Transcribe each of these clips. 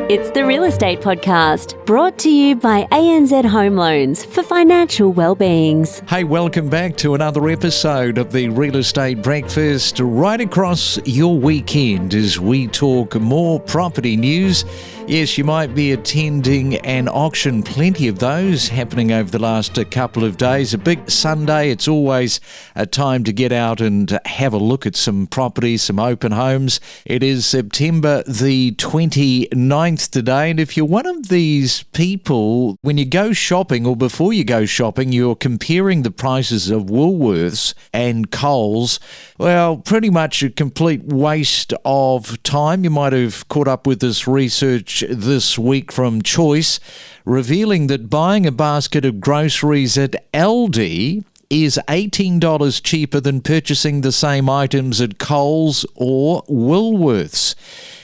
It's the Real Estate Podcast, brought to you by ANZ Home Loans for financial well-beings. Hey, welcome back to another episode of the Real Estate Breakfast, right across your weekend as we talk more property news. Yes, you might be attending an auction, plenty of those happening over the last couple of days. A big Sunday, it's always a time to get out and have a look at some properties, some open homes. It is September the 29th today, and if you're one of these people, when you go shopping or before you go shopping, you're comparing the prices of Woolworths and Coles, well, pretty much a complete waste of time. You might have caught up with this research this week from Choice, revealing that buying a basket of groceries at Aldi is $18 cheaper than purchasing the same items at Coles or Woolworths.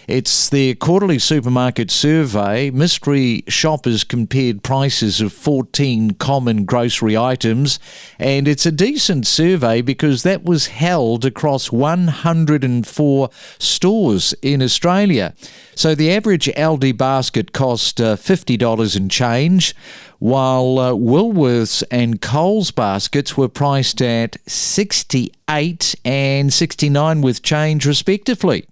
It's their quarterly supermarket survey. Mystery shoppers compared prices of 14 common grocery items, and it's a decent survey because that was held across 104 stores in Australia. So the average Aldi basket cost $50 and change, while Woolworths and Coles baskets were priced at $68 and $69 with change respectively.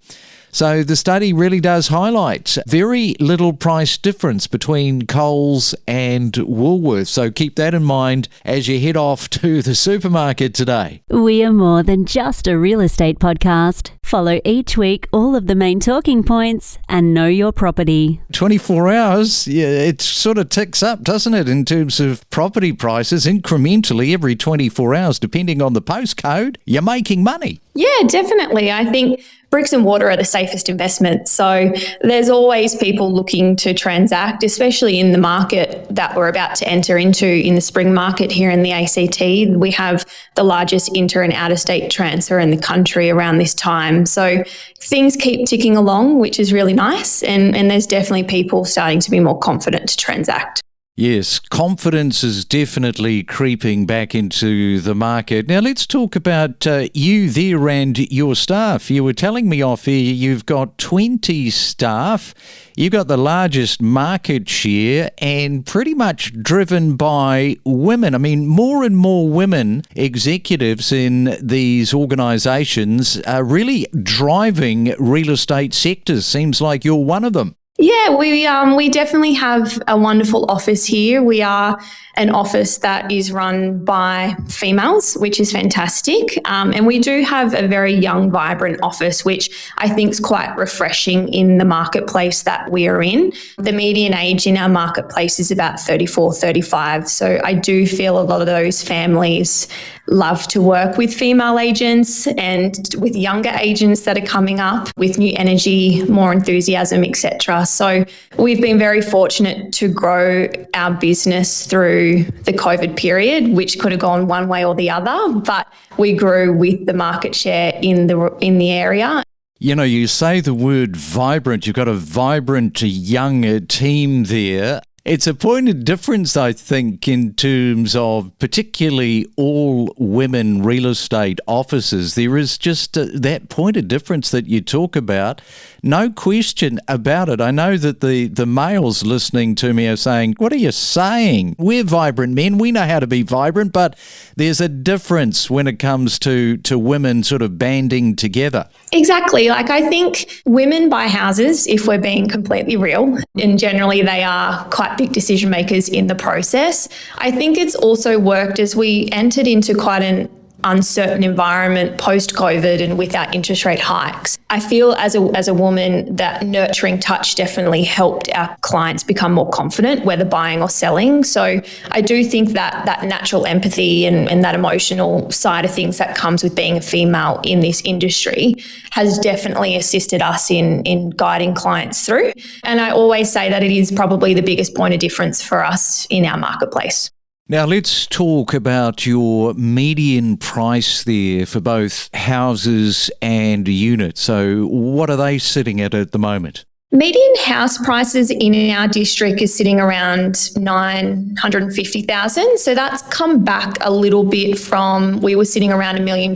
So the study really does highlight very little price difference between Coles and Woolworths. So keep that in mind as you head off to the supermarket today. We are more than just a real estate podcast. Follow each week all of the main talking points and know your property. 24 hours, yeah, it sort of ticks up, doesn't it, in terms of property prices incrementally every 24 hours, depending on the postcode. You're making money. Yeah, definitely. I think bricks and mortar are the safest investment. So there's always people looking to transact, especially in the market that we're about to enter into in the spring market here in the ACT. We have the largest inter and out-of-state transfer in the country around this time. So things keep ticking along, which is really nice. And there's definitely people starting to be more confident to transact. Yes, confidence is definitely creeping back into the market. Now, let's talk about you there and your staff. You were telling me off here you've got 20 staff. You've got the largest market share and pretty much driven by women. I mean, more and more women executives in these organisations are really driving real estate sectors. Seems like you're one of them. Yeah, we definitely have a wonderful office here. We are an office that is run by females, which is fantastic. And we do have a very young, vibrant office, which I think is quite refreshing in the marketplace that we are in. The median age in our marketplace is about 34, 35. So I do feel a lot of those families love to work with female agents and with younger agents that are coming up with new energy, more enthusiasm, etc. So we've been very fortunate to grow our business through the COVID period, which could have gone one way or the other, but we grew with the market share in the area. You know, you say the word vibrant, you've got a vibrant young team there. It's a point of difference, I think, in terms of particularly all-women real estate offices. There is just that point of difference that you talk about. No question about it. I know that the males listening to me are saying, what are you saying? We're vibrant men. We know how to be vibrant, but there's a difference when it comes to women sort of banding together. Exactly. Like, I think women buy houses, if we're being completely real, and generally they are quite big decision makers in the process. I think it's also worked as we entered into quite an uncertain environment post-COVID and with our interest rate hikes. I feel as a woman that nurturing touch definitely helped our clients become more confident, whether buying or selling. So I do think that natural empathy and that emotional side of things that comes with being a female in this industry has definitely assisted us in guiding clients through. And I always say that it is probably the biggest point of difference for us in our marketplace. Now let's talk about your median price there for both houses and units. So what are they sitting at the moment? Median house prices in our district is sitting around 950,000. So that's come back a little bit from, we were sitting around $1 million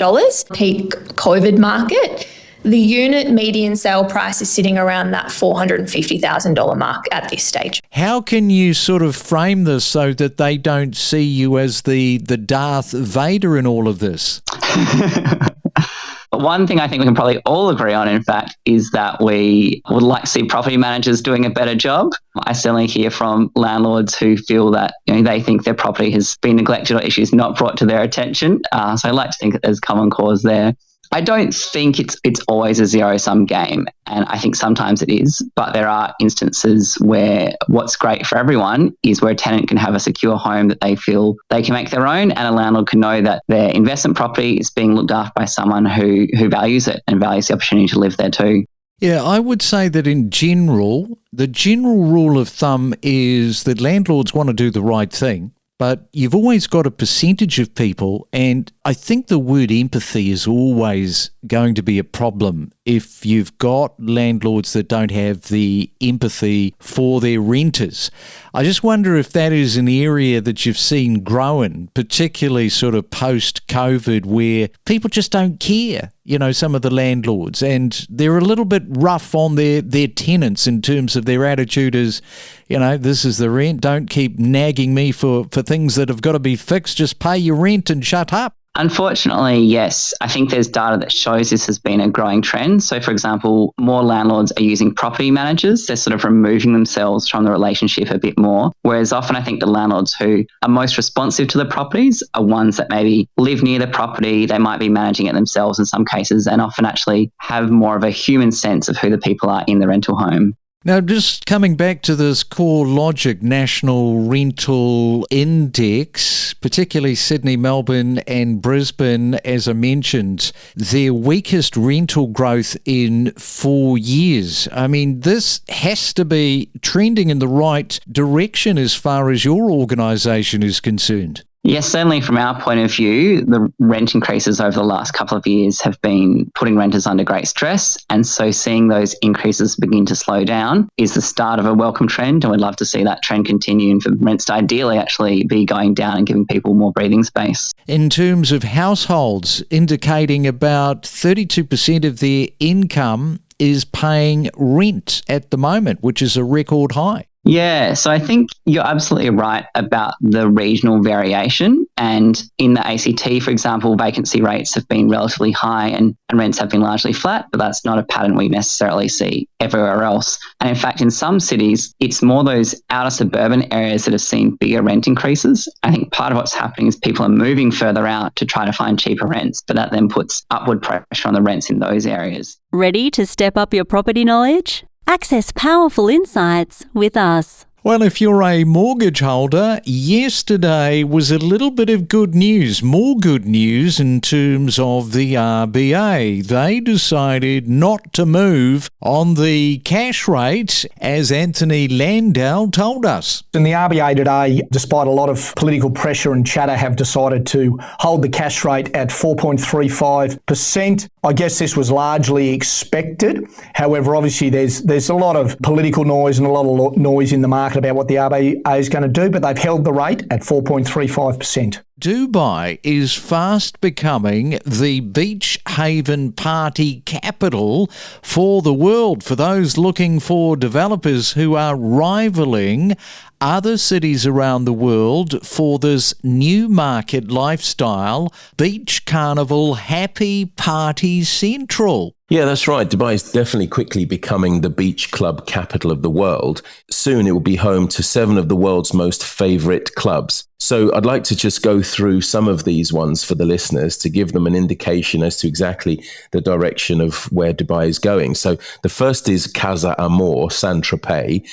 peak COVID market. The unit median sale price is sitting around that $450,000 mark at this stage. How can you sort of frame this so that they don't see you as the Darth Vader in all of this? One thing I think we can probably all agree on, in fact, is that we would like to see property managers doing a better job. I certainly hear from landlords who feel that they think their property has been neglected or issues not brought to their attention. So I like to think that there's common cause there. I don't think it's always a zero-sum game, and I think sometimes it is, but there are instances where what's great for everyone is where a tenant can have a secure home that they feel they can make their own, and a landlord can know that their investment property is being looked after by someone who values it and values the opportunity to live there too. Yeah, I would say that in general, the general rule of thumb is that landlords want to do the right thing. But you've always got a percentage of people, and I think the word empathy is always going to be a problem if you've got landlords that don't have the empathy for their renters. I just wonder if that is an area that you've seen growing, particularly sort of post-COVID, where people just don't care, some of the landlords, and they're a little bit rough on their tenants in terms of their attitude is, this is the rent, don't keep nagging me for things that have got to be fixed, just pay your rent and shut up. Unfortunately, yes. I think there's data that shows this has been a growing trend. So, for example, more landlords are using property managers. They're sort of removing themselves from the relationship a bit more. Whereas often I think the landlords who are most responsive to the properties are ones that maybe live near the property. They might be managing it themselves in some cases and often actually have more of a human sense of who the people are in the rental home. Now, just coming back to this core logic National Rental Index, particularly Sydney, Melbourne and Brisbane, as I mentioned, their weakest rental growth in 4 years. I mean, this has to be trending in the right direction as far as your organisation is concerned. Yes, certainly from our point of view, the rent increases over the last couple of years have been putting renters under great stress. And so seeing those increases begin to slow down is the start of a welcome trend. And we'd love to see that trend continue and for rents to ideally actually be going down and giving people more breathing space. In terms of households, indicating about 32% of their income is paying rent at the moment, which is a record high. Yeah, so I think you're absolutely right about the regional variation. And in the ACT, for example, vacancy rates have been relatively high and rents have been largely flat, but that's not a pattern we necessarily see everywhere else. And in fact, in some cities, it's more those outer suburban areas that have seen bigger rent increases. I think part of what's happening is people are moving further out to try to find cheaper rents, but that then puts upward pressure on the rents in those areas. Ready to step up your property knowledge? Access powerful insights with us. Well, if you're a mortgage holder, yesterday was a little bit of good news, more good news in terms of the RBA. They decided not to move on the cash rate, as Anthony Landau told us. And the RBA today, despite a lot of political pressure and chatter, have decided to hold the cash rate at 4.35%. I guess this was largely expected. However, obviously there's a lot of political noise and a lot of noise in the market about what the RBA is going to do, but they've held the rate at 4.35%. Dubai is fast becoming the beach haven party capital for the world, for those looking for developers who are rivaling other cities around the world for this new market lifestyle, beach carnival, happy party central. Yeah, that's right. Dubai is definitely quickly becoming the beach club capital of the world. Soon it will be home to 7 of the world's most favourite clubs. So I'd like to just go through some of these ones for the listeners to give them an indication as to exactly the direction of where Dubai is going. So the first is Casa Amor, Saint-Tropez.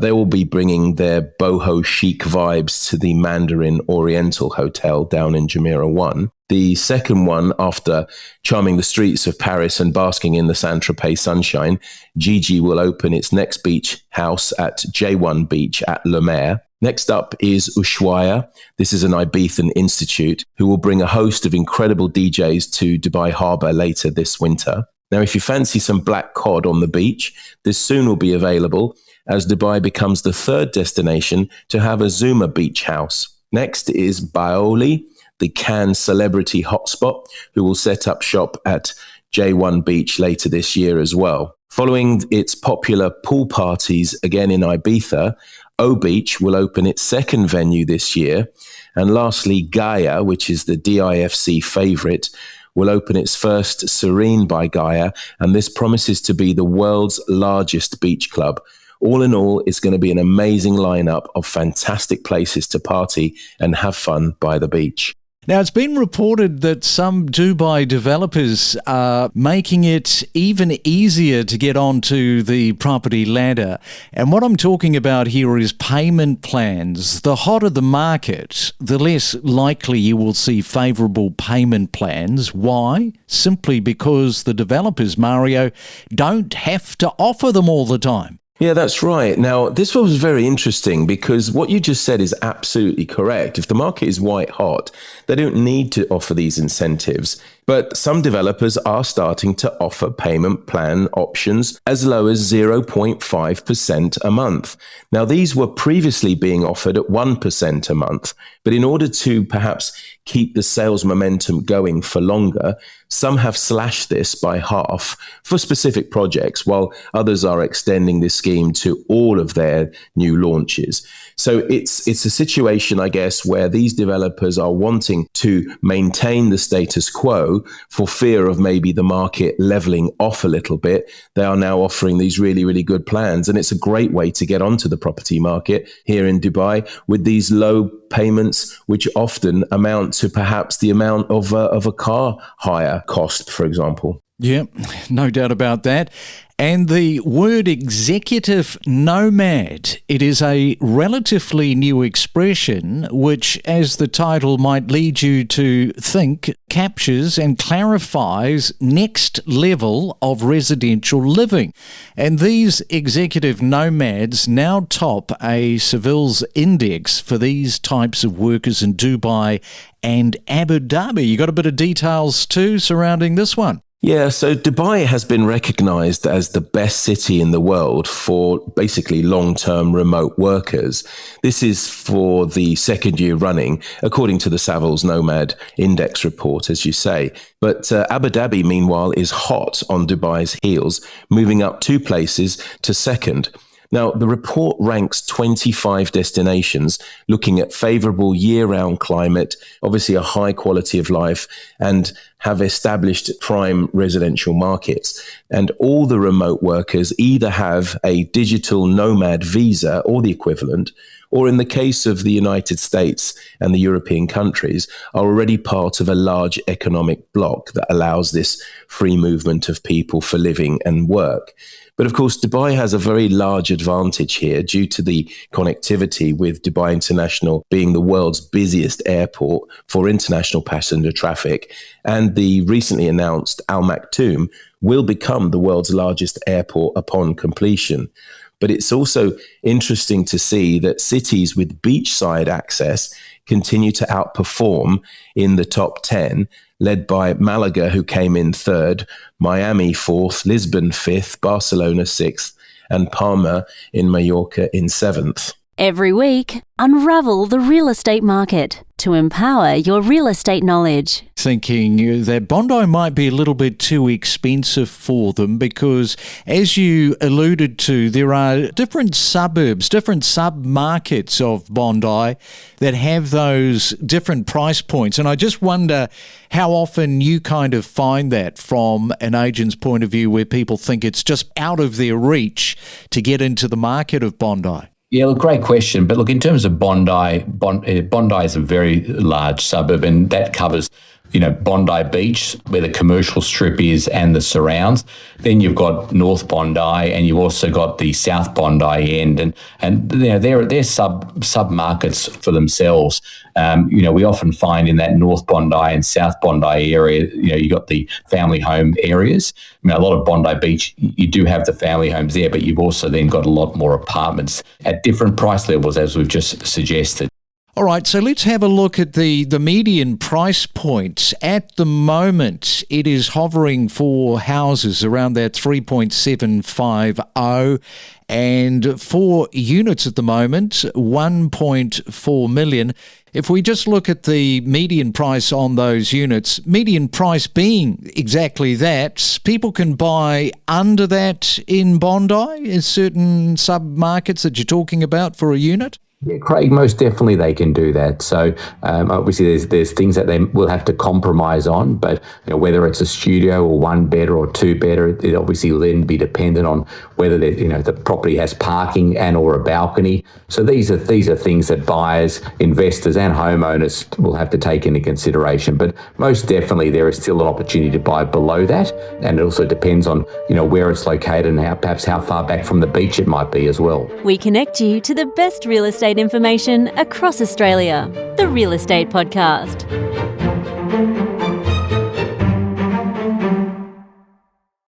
They will be bringing their boho chic vibes to the Mandarin Oriental Hotel down in Jumeirah 1. The second one, after charming the streets of Paris and basking in the Saint-Tropez sunshine, Gigi will open its next beach house at J1 Beach at Le Maire. Next up is Ushuaia. This is an Ibethan institute who will bring a host of incredible DJs to Dubai Harbour later this winter. Now, if you fancy some black cod on the beach, this soon will be available as Dubai becomes the 3rd destination to have a Zuma beach house. Next is Baoli, the Cannes celebrity hotspot, who will set up shop at J1 Beach later this year as well. Following its popular pool parties again in Ibiza, O Beach will open its second venue this year. And lastly, Gaia, which is the DIFC favourite, will open its first Serene by Gaia, and this promises to be the world's largest beach club. All in all, it's going to be an amazing lineup of fantastic places to party and have fun by the beach. Now, it's been reported that some Dubai developers are making it even easier to get onto the property ladder. And what I'm talking about here is payment plans. The hotter the market, the less likely you will see favourable payment plans. Why? Simply because the developers, Mario, don't have to offer them all the time. Yeah, that's right. Now, this was very interesting because what you just said is absolutely correct. If the market is white hot, they don't need to offer these incentives. But some developers are starting to offer payment plan options as low as 0.5% a month. Now, these were previously being offered at 1% a month. But in order to perhaps keep the sales momentum going for longer, some have slashed this by half for specific projects, while others are extending this scheme to all of their new launches. So it's a situation, I guess, where these developers are wanting to maintain the status quo for fear of maybe the market leveling off a little bit. They are now offering these really, really good plans. And it's a great way to get onto the property market here in Dubai with these low payments, which often amount to perhaps the amount of a car hire cost, for example. Yeah, no doubt about that. And the word executive nomad, it is a relatively new expression which, as the title might lead you to think, captures and clarifies next level of residential living. And these executive nomads now top a Seville's index for these types of workers in Dubai and Abu Dhabi. You got a bit of details too surrounding this one? Yeah, so Dubai has been recognized as the best city in the world for basically long-term remote workers. This is for the second year running, according to the Savills Nomad Index report, as you say. But Abu Dhabi, meanwhile, is hot on Dubai's heels, moving up 2 places to second. Now, the report ranks 25 destinations looking at favourable year-round climate, obviously a high quality of life, and have established prime residential markets. And all the remote workers either have a digital nomad visa or the equivalent, or in the case of the United States and the European countries, are already part of a large economic bloc that allows this free movement of people for living and work. But of course, Dubai has a very large advantage here due to the connectivity with Dubai International being the world's busiest airport for international passenger traffic. And the recently announced Al Maktoum will become the world's largest airport upon completion. But it's also interesting to see that cities with beachside access continue to outperform in the top 10, led by Malaga, who came in third, Miami fourth, Lisbon fifth, Barcelona sixth, and Palma in Mallorca in seventh. Every week, unravel the real estate market to empower your real estate knowledge. Thinking that Bondi might be a little bit too expensive for them because, as you alluded to, there are different suburbs, different sub-markets of Bondi that have those different price points. And I just wonder how often you kind of find that from an agent's point of view where people think it's just out of their reach to get into the market of Bondi. Yeah, look, great question. But look, in terms of Bondi is a very large suburb, and that covers, Bondi Beach, where the commercial strip is, and the surrounds. Then you've got North Bondi, and you've also got the South Bondi end, and they're sub markets for themselves. We often find in that North Bondi and South Bondi area, you got the family home areas. A lot of Bondi Beach, you do have the family homes there, but you've also then got a lot more apartments at different price levels, as we've just suggested. All right, so let's have a look at the median price points. At the moment, it is hovering for houses around that 3.750, and for units at the moment, 1.4 million. If we just look at the median price on those units, median price being exactly that, people can buy under that in Bondi, in certain sub-markets that you're talking about for a unit? Yeah, Craig, most definitely they can do that. So obviously there's things that they will have to compromise on, but whether it's a studio or one bedder or two bedder, it obviously will then be dependent on whether the property has parking and or a balcony. So these are things that buyers, investors and homeowners will have to take into consideration. But most definitely there is still an opportunity to buy below that, and it also depends on where it's located and perhaps how far back from the beach it might be as well. We connect you to the best real estate information across Australia. The Real Estate Podcast.